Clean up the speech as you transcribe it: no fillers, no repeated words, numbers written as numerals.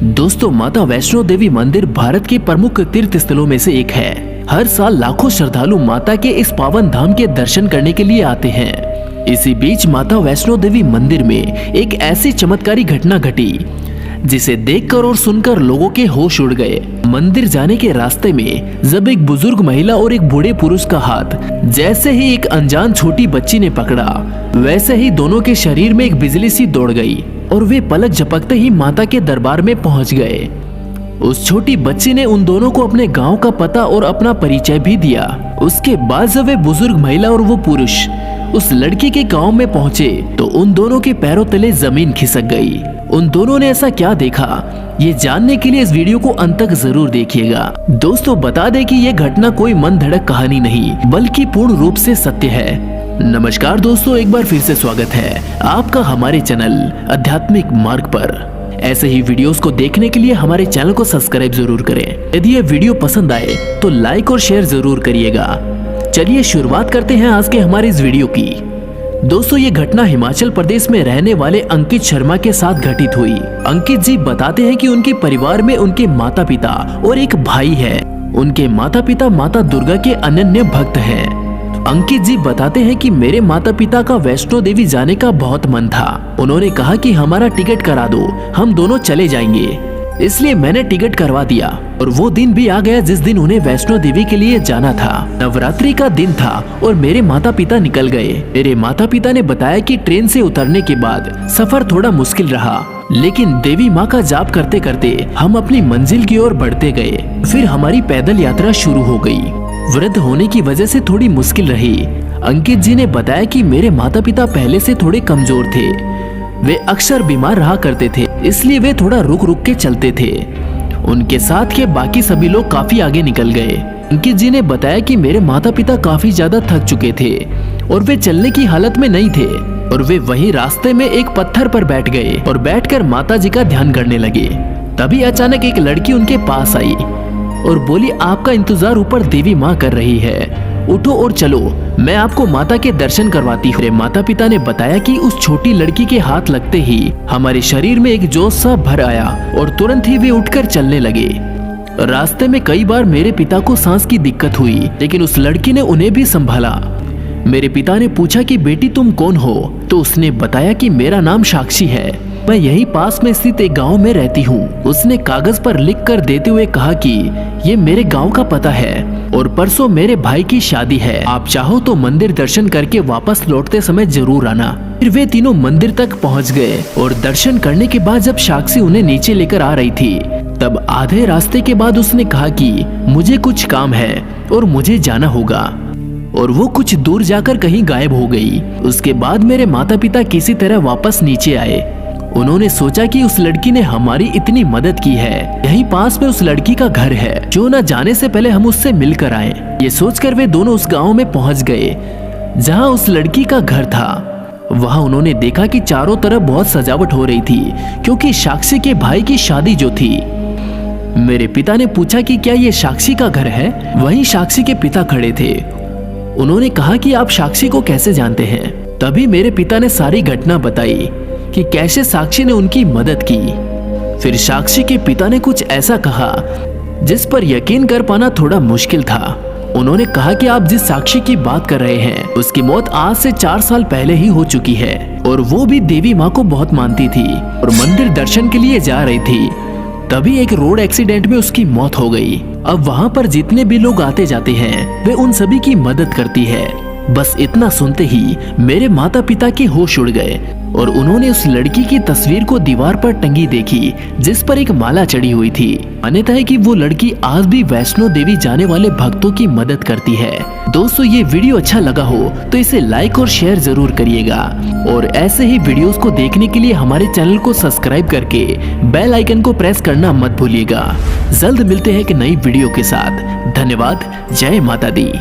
दोस्तों, माता वैष्णो देवी मंदिर भारत के प्रमुख तीर्थ स्थलों में से एक है। हर साल लाखों श्रद्धालु माता के इस पावन धाम के दर्शन करने के लिए आते हैं। इसी बीच माता वैष्णो देवी मंदिर में एक ऐसी चमत्कारी घटना घटी जिसे देखकर और सुनकर लोगों के होश उड़ गए। मंदिर जाने के रास्ते में जब एक बुजुर्ग महिला और एक बूढ़े पुरुष का हाथ जैसे ही एक अनजान छोटी बच्ची ने पकड़ा, वैसे ही दोनों के शरीर में एक बिजली सी दौड़ गई और वे पलक झपकते ही माता के दरबार में पहुंच गए। उस छोटी बच्ची ने उन दोनों को अपने गांव का पता और अपना परिचय भी दिया। उसके बाद जब वे बुजुर्ग महिला और वो पुरुष उस लड़की के गांव में पहुंचे तो उन दोनों के पैरों तले जमीन खिसक गई। उन दोनों ने ऐसा क्या देखा, ये जानने के लिए इस वीडियो को अंत तक जरूर देखिएगा। दोस्तों, बता दें कि ये घटना कोई मन धड़क कहानी नहीं बल्कि पूर्ण रूप से सत्य है। नमस्कार दोस्तों, एक बार फिर से स्वागत है आपका हमारे चैनल आध्यात्मिक मार्ग पर। ऐसे ही वीडियोस को देखने के लिए हमारे चैनल को सब्सक्राइब जरूर करें। यदि ये वीडियो पसंद आए तो लाइक और शेयर जरूर करिएगा। चलिए शुरुआत करते हैं आज के हमारे इस वीडियो की। दोस्तों, ये घटना हिमाचल प्रदेश में रहने वाले अंकित शर्मा के साथ घटित हुई। अंकित जी बताते हैं कि उनके परिवार में उनके माता पिता और एक भाई है। उनके माता पिता माता दुर्गा के अनन्य भक्त हैं। अंकित जी बताते हैं कि मेरे माता पिता का वैष्णो देवी जाने का बहुत मन था। उन्होंने कहा कि हमारा टिकट करा दो, हम दोनों चले जाएंगे। इसलिए मैंने टिकट करवा दिया और वो दिन भी आ गया जिस दिन उन्हें वैष्णो देवी के लिए जाना था। नवरात्रि का दिन था और मेरे माता पिता निकल गए। मेरे माता पिता ने बताया कि ट्रेन से उतरने के बाद सफर थोड़ा मुश्किल रहा, लेकिन देवी माँ का जाप करते करते हम अपनी मंजिल की ओर बढ़ते गए। फिर हमारी पैदल यात्रा शुरू हो गई। वृद्ध होने की वजह से थोड़ी मुश्किल रही। अंकित जी ने बताया कि मेरे माता पिता पहले से थोड़े कमजोर थे। वे अक्सर बीमार रहा करते थे, इसलिए वे थोड़ा रुक रुक के चलते थे। उनके साथ के बाकी सभी लोग काफी आगे निकल गए। अंकित जी ने बताया कि मेरे माता पिता काफी ज्यादा थक चुके थे और वे चलने की हालत में नहीं थे और वे वहीं रास्ते में एक पत्थर पर बैठ गए और बैठकर माता जी का ध्यान करने लगे। तभी अचानक एक लड़की उनके पास आई और बोली, आपका इंतजार ऊपर देवी माँ कर रही है, उठो और चलो, मैं आपको माता के दर्शन करवाती हूँ। माता पिता ने बताया कि उस छोटी लड़की के हाथ लगते ही हमारे शरीर में एक जोश सा भर आया और तुरंत ही वे उठकर चलने लगे। रास्ते में कई बार मेरे पिता को सांस की दिक्कत हुई, लेकिन उस लड़की ने उन्हें भी संभाला। मेरे पिता ने पूछा कि बेटी तुम कौन हो, तो उसने बताया कि मेरा नाम साक्षी है, मैं यहीं पास में स्थित एक गांव में रहती हूँ। उसने कागज पर लिख कर देते हुए कहा कि ये मेरे गांव का पता है और परसों मेरे भाई की शादी है, आप चाहो तो मंदिर दर्शन करके वापस लौटते समय जरूर आना। फिर वे तीनों मंदिर तक पहुँच गए और दर्शन करने के बाद जब साक्षी उन्हें नीचे लेकर आ रही थी, तब आधे रास्ते के बाद उसने कहा कि मुझे कुछ काम है और मुझे जाना होगा, और वो कुछ दूर जाकर कहीं गायब हो गई। उसके बाद मेरे माता पिता किसी तरह वापस नीचे आए। उन्होंने सोचा कि उस लड़की ने हमारी इतनी मदद की है, यहीं पास में उस लड़की का घर है, जो न जाने से पहले हम उससे मिलकर आए। ये सोचकर वे दोनों उस गांव में पहुंच गए जहां उस लड़की का घर था। वहां उन्होंने देखा कि चारों तरफ बहुत सजावट हो रही थी, क्योंकि साक्षी के भाई की शादी जो थी। मेरे पिता ने पूछा कि क्या ये साक्षी का घर है? वहीं साक्षी के पिता खड़े थे। उन्होंने कहा कि आप साक्षी को कैसे जानते हैं? तभी मेरे पिता ने सारी घटना बताई कि कैसे साक्षी ने उनकी मदद की। फिर साक्षी के पिता ने कुछ ऐसा कहा जिस पर यकीन कर पाना थोड़ा मुश्किल था। उन्होंने कहा कि आप जिस साक्षी की बात कर रहे हैं, उसकी मौत आज से 4 साल पहले ही हो चुकी है और वो भी देवी माँ को बहुत मानती थी और मंदिर दर्शन के लिए जा रही थी। तभी एक रोड एक्सीडेंट में उसकी मौत हो गई। अब वहाँ पर जितने भी लोग आते जाते हैं, वे उन सभी की मदद करती है। बस इतना सुनते ही मेरे माता पिता के होश उड़ गए और उन्होंने उस लड़की की तस्वीर को दीवार पर टंगी देखी, जिस पर एक माला चढ़ी हुई थी। मान्यता है कि वो लड़की आज भी वैष्णो देवी जाने वाले भक्तों की मदद करती है। दोस्तों, ये वीडियो अच्छा लगा हो तो इसे लाइक और शेयर जरूर करिएगा और ऐसे ही वीडियोस को देखने के लिए हमारे चैनल को सब्सक्राइब करके बेल आइकन को प्रेस करना मत भूलिएगा। जल्द मिलते हैं एक नई वीडियो के साथ। धन्यवाद। जय माता दी।